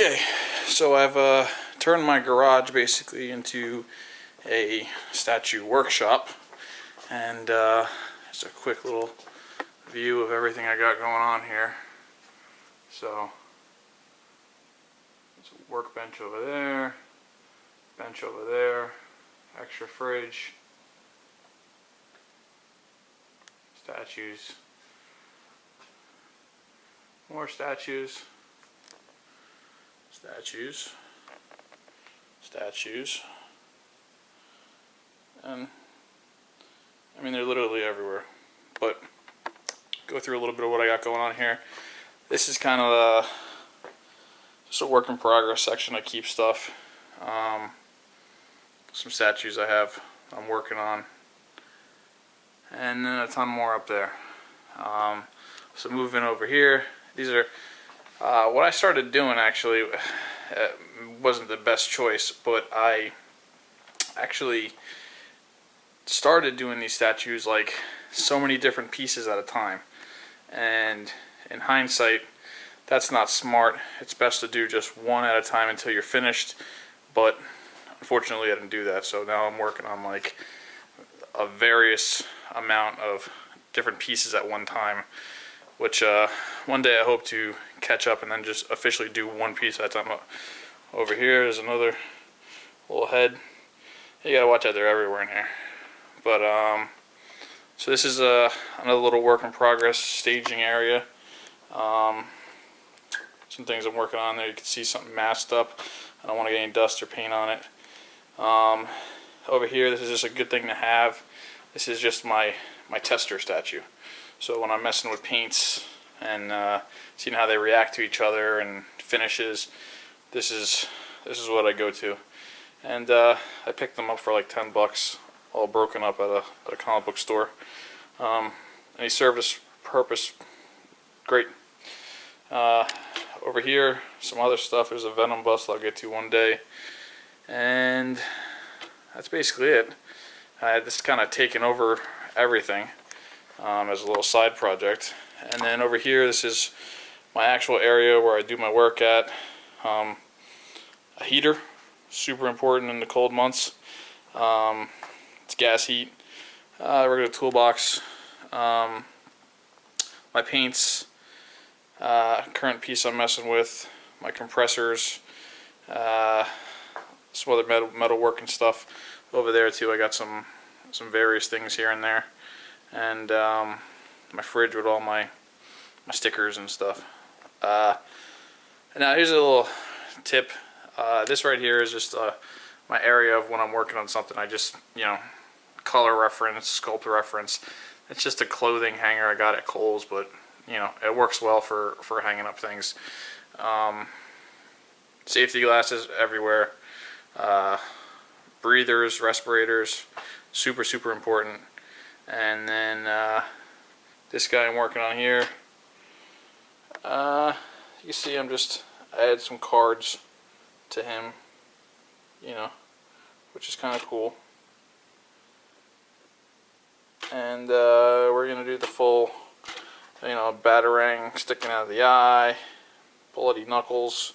Okay, so I've turned my garage basically into a statue workshop, and just a quick little view of everything I got going on here. So, there's a workbench over there, bench over there, extra fridge, statues, more statues, statues, and I mean they're literally everywhere. But go through a little bit of what I got going on here. This is kind of just a work in progress section. I keep stuff. Some statues I'm working on, and then a ton more up there. So moving over here, these are what I started doing. Actually, wasn't the best choice, but I actually started doing these statues like so many different pieces at a time, and in hindsight that's not smart. It's best to do just one at a time until you're finished, but unfortunately I didn't do that, so now I'm working on like a various amount of different pieces at one time, which one day I hope to catch up and then just officially do one piece at a time. Over here is another little head. You gotta watch out, they're everywhere in here. But so this is another little work in progress staging area. Some things I'm working on there. You can see something masked up. I don't want to get any dust or paint on it. Over here, this is just a good thing to have. This is just my tester statue. So when I'm messing with paints and seeing how they react to each other and finishes, this is what I go to. And I picked them up for like 10 bucks, all broken up at a comic book store. And he served his purpose great. Over here, some other stuff. There's a Venom bust I'll get to one day. And that's basically it. This kind of taken over everything as a little side project. And then over here, this is my actual area where I do my work at. A heater, super important in the cold months. It's gas heat. Regular toolbox. My paints. Current piece I'm messing with. My compressors. Some other metal work and stuff over there too. I got some various things here and there, and my fridge with all my stickers and stuff. And now here's a little tip. This right here is just my area of when I'm working on something. I just, color reference, sculpt reference. It's just a clothing hanger I got at Kohl's, but it works well for hanging up things. Safety glasses everywhere. Breathers, respirators, super important. And then this guy I'm working on here, you can see I added some cards to him, which is kind of cool. And we're gonna do the full, batarang sticking out of the eye, bloody knuckles.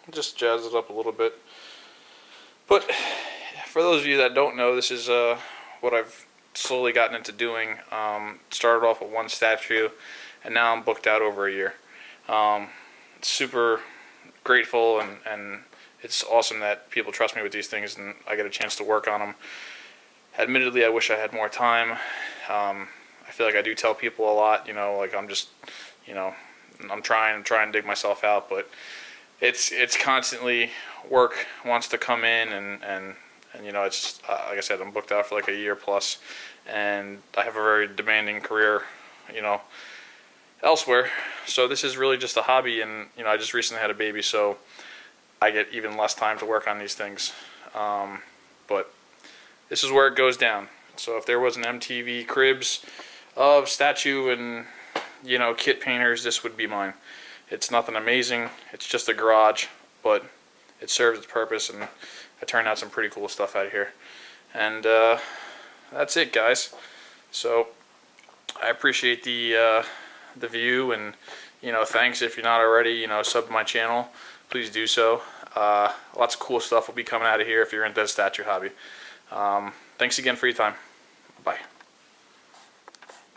Just jazz it up a little bit. But for those of you that don't know, this is what I've slowly gotten into doing. Started off with one statue, and now I'm booked out over a year. Super grateful, and it's awesome that people trust me with these things and I get a chance to work on them. Admittedly, I wish I had more time. I feel like I do tell people a lot, like I'm just, I'm trying to dig myself out, but it's constantly work wants to come in, and it's like I said, I'm booked out for like a year plus, and I have a very demanding career, elsewhere. So this is really just a hobby, and I just recently had a baby, so I get even less time to work on these things. But this is where it goes down. So if there was an MTV Cribs of statue and kit painters, this would be mine. It's nothing amazing. It's just a garage, but it serves its purpose, and I turned out some pretty cool stuff out of here. And that's it, guys. So I appreciate the view, and thanks if you're not already, sub to my channel. Please do so. Lots of cool stuff will be coming out of here if you're into the statue hobby. Thanks again for your time. Bye.